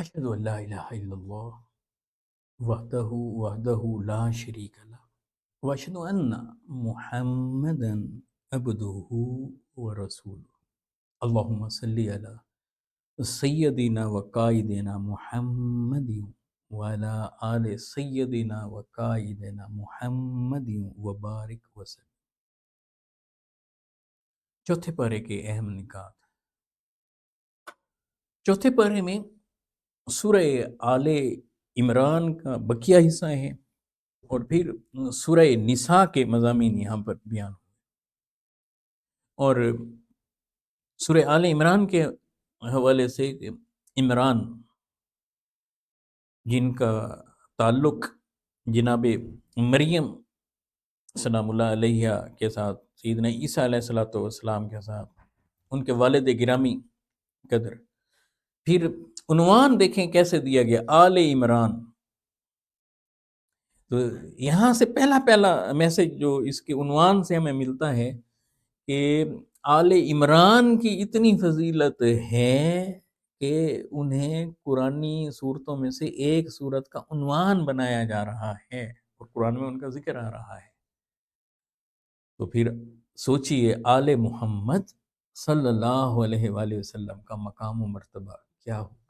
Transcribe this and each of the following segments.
اشہد ان لا الہ الا اللہ وحدہ لا شریک لہ واشہد ان محمدا عبدہ ورسولہ اللہم صلی علی سیدنا وقائدنا محمد وعلی آل سیدنا وقائدنا محمد وبارک وسلم۔ چوتھے پارے کے اہم نکات۔ چوتھے پارے میں سورہ آل عمران کا بقیہ حصہ ہے، اور پھر سورہ نساء کے مضامین یہاں پر بیان ہوئے، اور سورہ آل عمران کے حوالے سے عمران جن کا تعلق جناب مریم سلام اللہ علیہ کے ساتھ، سیدنا عیسیٰ علیہ السلام کے ساتھ، ان کے والد گرامی قدر۔ پھر عنوان دیکھیں کیسے دیا گیا، آل عمران۔ تو یہاں سے پہلا میسج جو اس کے عنوان سے ہمیں ملتا ہے کہ آل عمران کی اتنی فضیلت ہے کہ انہیں قرآنی صورتوں میں سے ایک صورت کا عنوان بنایا جا رہا ہے، اور قرآن میں ان کا ذکر آ رہا ہے۔ تو پھر سوچئے آل محمد صلی اللہ علیہ وآلہ وسلم کا مقام و مرتبہ کیا ہوگا۔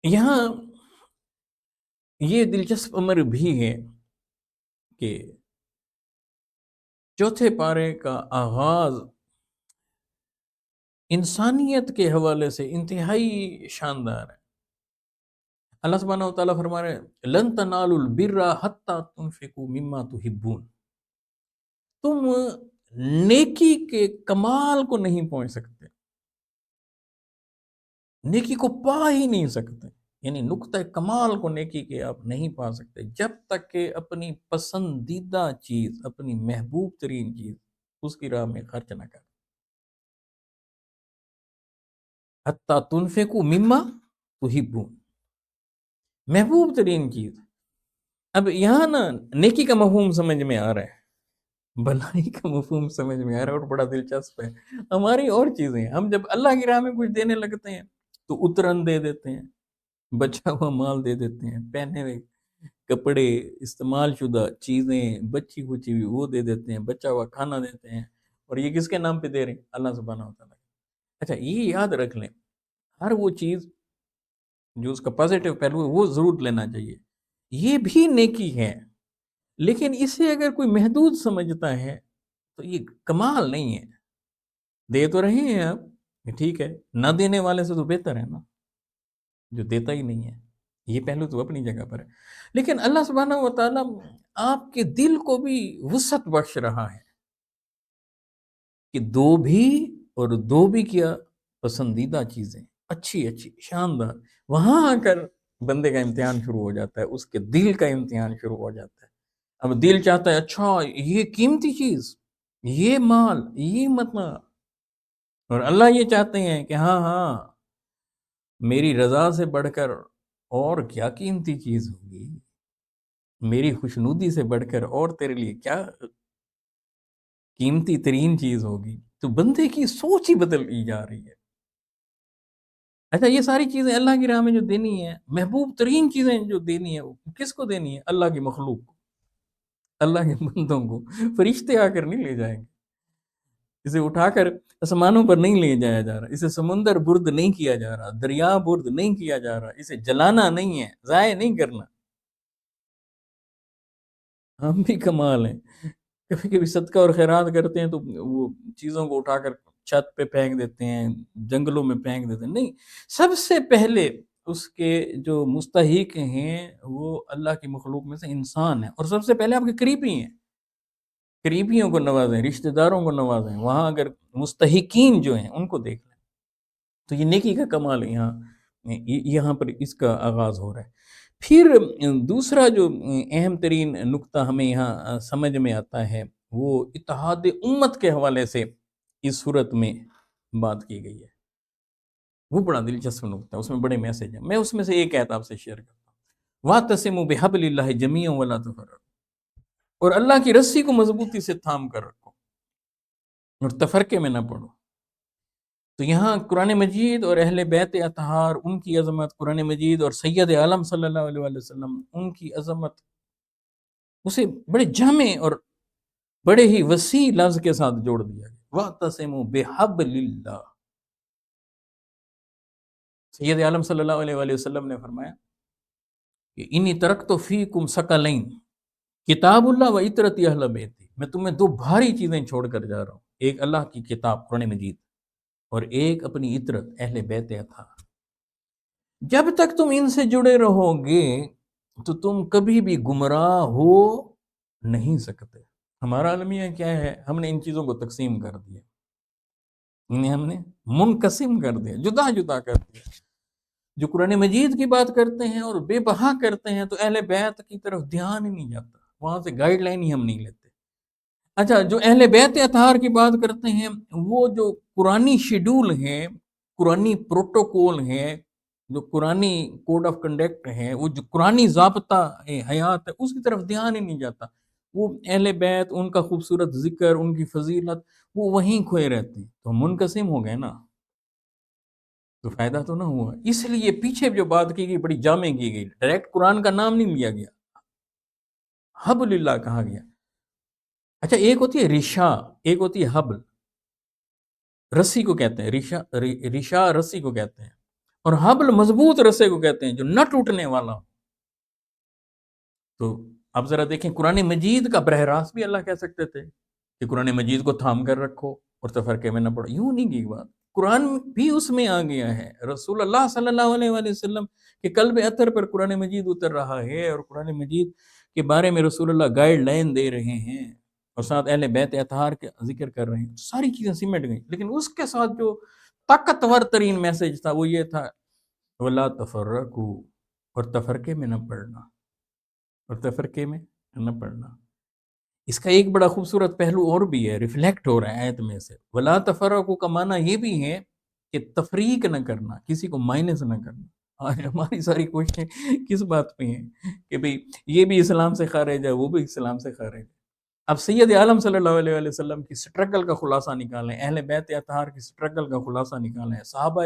یہاں یہ دلچسپ امر بھی ہے کہ چوتھے پارے کا آغاز انسانیت کے حوالے سے انتہائی شاندار ہے۔ اللہ سبحانہ و تعالیٰ فرما رہے ہیں لن تنالوا البر حتی تنفقوا مما تحبون، تم نیکی کے کمال کو نہیں پہنچ سکتے، نیکی کو پا ہی نہیں سکتے، یعنی نقطہ کمال کو نیکی کے آپ نہیں پا سکتے جب تک کہ اپنی پسندیدہ چیز، اپنی محبوب ترین چیز اس کی راہ میں خرچ نہ کریں۔ حتی تنفقوا مما تحبون، محبوب ترین چیز۔ اب یہاں نا نیکی کا مفہوم سمجھ میں آ رہا ہے، بھلائی کا مفہوم سمجھ میں آ رہا ہے، اور بڑا دلچسپ ہے۔ ہماری اور چیزیں، ہم جب اللہ کی راہ میں کچھ دینے لگتے ہیں تو اترن دے دیتے ہیں، بچا ہوا مال دے دیتے ہیں، پہنے ہوئے کپڑے، استعمال شدہ چیزیں، بچی کچی ہوئی وہ دے دیتے ہیں، بچا ہوا کھانا دیتے ہیں، اور یہ کس کے نام پہ دے رہے ہیں؟ اللہ سبحانہ و تعالیٰ۔ اچھا، یہ یاد رکھ لیں، ہر وہ چیز جو اس کا پازیٹیو پہلو ہے وہ ضرور لینا چاہیے، یہ بھی نیکی ہے، لیکن اسے اگر کوئی محدود سمجھتا ہے تو یہ کمال نہیں ہے۔ دے تو رہے ہیں آپ، ٹھیک ہے، نہ دینے والے سے تو بہتر ہے نا جو دیتا ہی نہیں ہے، یہ پہلو تو اپنی جگہ پر ہے۔ لیکن اللہ سبحانہ و تعالیٰ آپ کے دل کو بھی وسعت بخش رہا ہے کہ دو بھی، اور دو بھی کیا، پسندیدہ چیزیں، اچھی اچھی شاندار۔ وہاں آ کر بندے کا امتحان شروع ہو جاتا ہے، اس کے دل کا امتحان شروع ہو جاتا ہے۔ اب دل چاہتا ہے اچھا یہ قیمتی چیز، یہ مال، یہ متنا، اور اللہ یہ چاہتے ہیں کہ ہاں ہاں میری رضا سے بڑھ کر اور کیا قیمتی چیز ہوگی، میری خوشنودی سے بڑھ کر اور تیرے لیے کیا قیمتی ترین چیز ہوگی۔ تو بندے کی سوچ ہی بدل جا رہی ہے۔ اچھا، یہ ساری چیزیں اللہ کی راہ میں جو دینی ہے، محبوب ترین چیزیں جو دینی ہے، وہ کس کو دینی ہے؟ اللہ کی مخلوق کو، اللہ کے بندوں کو۔ فرشتے آ کر نہیں لے جائیں گے، اسے اٹھا کر آسمانوں پر نہیں لے جایا جا رہا، اسے سمندر برد نہیں کیا جا رہا، دریا برد نہیں کیا جا رہا، اسے جلانا نہیں ہے، ضائع نہیں کرنا۔ ہم بھی کمال ہیں، کبھی کبھی صدقہ اور خیرات کرتے ہیں تو وہ چیزوں کو اٹھا کر چھت پہ پھینک دیتے ہیں، جنگلوں میں پھینک دیتے ہیں۔ نہیں، سب سے پہلے اس کے جو مستحق ہیں وہ اللہ کی مخلوق میں سے انسان ہیں، اور سب سے پہلے آپ کے قریبی ہیں۔ قریبیوں کو نوازیں، رشتہ داروں کو نوازیں، وہاں اگر مستحقین جو ہیں ان کو دیکھ لیں۔ تو یہ نیکی کا کمال ہے، یہاں پر اس کا آغاز ہو رہا ہے۔ پھر دوسرا جو اہم ترین نقطہ ہمیں یہاں سمجھ میں آتا ہے وہ اتحاد امت کے حوالے سے اس صورت میں بات کی گئی ہے۔ وہ بڑا دلچسپ نقطہ ہے، اس میں بڑے میسج ہیں۔ میں اس میں سے ایک آیت آپ سے شیئر کرتا ہوں، وَاعْتَصِمُوا بِحَبْلِ اللَّهِ جَمِيعًا وَلَا تَفَرَّقُوا، اور اللہ کی رسی کو مضبوطی سے تھام کر رکھو اور تفرقے میں نہ پڑو۔ تو یہاں قرآن مجید اور اہل بیت اطہار ان کی عظمت، قرآن مجید اور سید عالم صلی اللہ علیہ وآلہ وسلم ان کی عظمت، اسے بڑے جامع اور بڑے ہی وسیع لفظ کے ساتھ جوڑ دیا گیا، وَاعْتَصِمُوا بِحَبْلِ اللَّهِ۔ سید عالم صلی اللہ علیہ وآلہ وسلم نے فرمایا کہ انی ترکت فیکم ثقلین، کتاب اللہ و عطرتی اہل بیتی، میں تمہیں دو بھاری چیزیں چھوڑ کر جا رہا ہوں، ایک اللہ کی کتاب قرآن مجید اور ایک اپنی عطرت اہل بیت اطہار۔ جب تک تم ان سے جڑے رہو گے تو تم کبھی بھی گمراہ ہو نہیں سکتے۔ ہمارا المیہ کیا ہے؟ ہم نے ان چیزوں کو تقسیم کر دیا، انہیں ہم نے منقسم کر دیا، جدا جدا کر دیا۔ جو قرآن مجید کی بات کرتے ہیں اور بے بہا کرتے ہیں تو اہل بیت کی طرف دھیان ہی نہیں جاتا، وہاں سے گائیڈ لائن ہی ہم نہیں لیتے۔ اچھا، جو اہل بیت اطہار کی بات کرتے ہیں، وہ جو قرآنی شیڈول ہے، قرآنی پروٹوکول ہے، جو قرآنی کوڈ آف کنڈکٹ ہے، وہ جو قرآنی ضابطہ حیات ہے، اس کی طرف دھیان ہی نہیں جاتا۔ وہ اہل بیت، ان کا خوبصورت ذکر، ان کی فضیلت، وہ وہیں کھوئے رہتے ہیں، تو ہم منقسم ہو گئے نا، تو فائدہ تو نہ ہوا۔ اس لیے پیچھے جو بات کی گئی بڑی جامع کی گئی، ڈائریکٹ قرآن کا نام نہیں لیا گیا، حبل اللہ کہا گیا۔ اچھا، ایک ہوتی ہے رشا، ایک ہوتی ہے حبل، رسی کو کہتے ہیں رشا رسی کو کہتے ہیں، اور حبل مضبوط رسے کو کہتے ہیں جو نہ ٹوٹنے والا ہو۔ تو اب ذرا دیکھیں، قرآن مجید کا براہ راست بھی اللہ کہہ سکتے تھے کہ قرآن مجید کو تھام کر رکھو اور تفرقے میں نہ پڑو، یوں نہیں کی بات۔ قرآن بھی اس میں آ گیا ہے، رسول اللہ صلی اللہ علیہ وآلہ وسلم کے قلب اطہر پر قرآن مجید اتر رہا ہے، اور قرآن مجید کے بارے میں رسول اللہ گائیڈ لائن دے رہے ہیں، اور ساتھ اہل بیت اطہار کے ذکر کر رہے ہیں، ساری چیزیں سمٹ گئیں۔ لیکن اس کے ساتھ جو طاقتور ترین میسج تھا وہ یہ تھا، وَلَا تَفَرَّقُوا، اور تفرقے میں نہ پڑنا، اور تفرقے میں نہ پڑنا۔ اس کا ایک بڑا خوبصورت پہلو اور بھی ہے، ریفلیکٹ ہو رہا ہے آیت میں سے۔ وَلَا تَفَرَّقُوا کا معنی یہ بھی ہے کہ تفریق نہ کرنا، کسی کو مائنس نہ کرنا۔ آج ہماری ساری کوششیں کس بات پہ ہیں کہ بھئی یہ بھی اسلام سے خارج ہے، وہ بھی اسلام سے خارج ہے۔ اب سید عالم صلی اللہ علیہ وآلہ وسلم کی سٹرگل کا خلاصہ نکالیں، اہل بیت اطہار کی سٹرگل کا خلاصہ نکالیں، صحابہ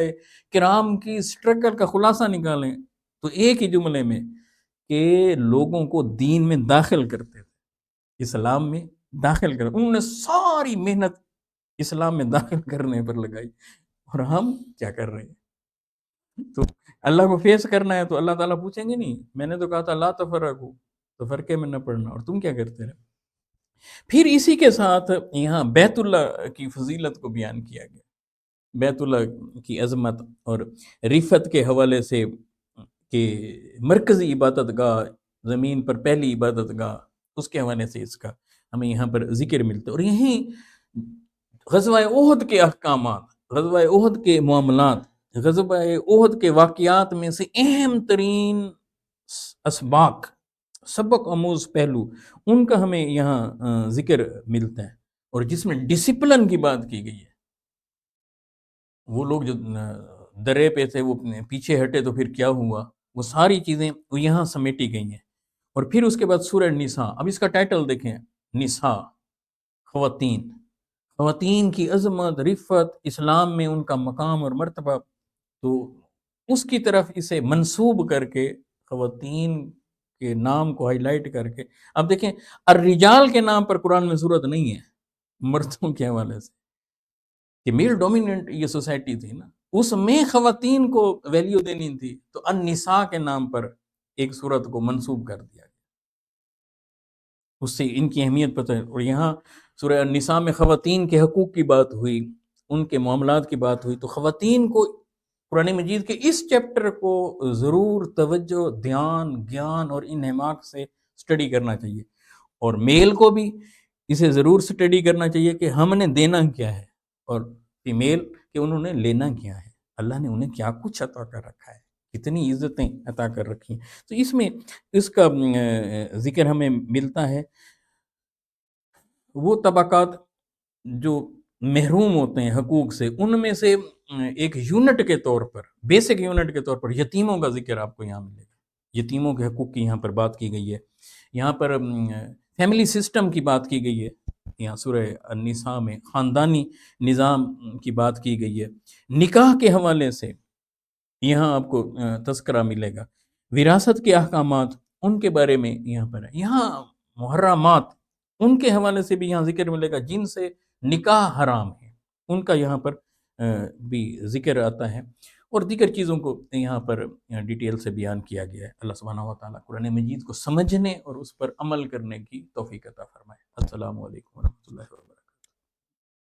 کرام کی سٹرگل کا خلاصہ نکالیں، تو ایک ہی جملے میں کہ لوگوں کو دین میں داخل کرتے تھے، اسلام میں داخل کر، انہوں نے ساری محنت اسلام میں داخل کرنے پر لگائی، اور ہم کیا کر رہے ہیں؟ تو اللہ کو فیس کرنا ہے تو اللہ تعالیٰ پوچھیں گے نہیں، میں نے تو کہا تھا لا تفرقوا، تو فرقے میں نہ پڑنا، اور تم کیا کرتے رہے؟ پھر اسی کے ساتھ یہاں بیت اللہ کی فضیلت کو بیان کیا گیا، بیت اللہ کی عظمت اور رفت کے حوالے سے کہ مرکزی عبادت گاہ، زمین پر پہلی عبادت گاہ، اس کے حوالے سے اس کا ہمیں یہاں پر ذکر ملتا ہے۔ اور یہیں غزوہ احد کے احکامات، غزوہ احد کے معاملات، غزوہ احد کے واقعات میں سے اہم ترین اسباق، سبق آموز پہلو، ان کا ہمیں یہاں ذکر ملتا ہے، اور جس میں ڈسپلن کی بات کی گئی ہے۔ وہ لوگ جو درے پہ تھے وہ پیچھے ہٹے تو پھر کیا ہوا، وہ ساری چیزیں وہ یہاں سمیٹی گئی ہیں۔ اور پھر اس کے بعد سورہ نساء، اب اس کا ٹائٹل دیکھیں، نساء، خواتین، خواتین کی عظمت، رفت، اسلام میں ان کا مقام اور مرتبہ، تو اس کی طرف اسے منسوب کر کے، خواتین کے نام کو ہائی لائٹ کر کے، اب دیکھیں الرجال کے نام پر قرآن میں صورت نہیں ہے، مردوں کے حوالے سے، کہ میل ڈومیننٹ یہ سوسائٹی تھی نا، اس میں خواتین کو ویلیو دینی تھی، تو النساء کے نام پر ایک صورت کو منسوب کر دیا گیا، اس سے ان کی اہمیت پتہ ہے۔ اور یہاں سورہ النساء میں خواتین کے حقوق کی بات ہوئی، ان کے معاملات کی بات ہوئی، تو خواتین کو قرآن مجید کے اس چیپٹر کو ضرور توجہ، دھیان، گیان اور انہماک سے سٹڈی کرنا چاہیے، اور میل کو بھی اسے ضرور سٹڈی کرنا چاہیے کہ ہم نے دینا کیا ہے، اور فیمیل کہ انہوں نے لینا کیا ہے، اللہ نے انہیں کیا کچھ عطا کر رکھا ہے، کتنی عزتیں عطا کر رکھی ہیں۔ تو اس میں اس کا ذکر ہمیں ملتا ہے۔ وہ طبقات جو محروم ہوتے ہیں حقوق سے، ان میں سے ایک یونٹ کے طور پر، بیسک یونٹ کے طور پر یتیموں کا ذکر آپ کو یہاں ملے گا، یتیموں کے حقوق کی یہاں پر بات کی گئی ہے، یہاں پر فیملی سسٹم کی بات کی گئی ہے، یہاں سورہ النساء میں خاندانی نظام کی بات کی گئی ہے۔ نکاح کے حوالے سے یہاں آپ کو تذکرہ ملے گا، وراثت کے احکامات ان کے بارے میں یہاں پر ہے، یہاں محرمات ان کے حوالے سے بھی یہاں ذکر ملے گا، جن سے نکاح حرام ہے ان کا یہاں پر بھی ذکر آتا ہے، اور دیگر چیزوں کو یہاں پر ڈیٹیل سے بیان کیا گیا ہے۔ اللہ سبحانہ و تعالیٰ قرآن مجید کو سمجھنے اور اس پر عمل کرنے کی توفیق عطا فرمائے۔ السلام علیکم ورحمۃ اللہ وبرکاتہ۔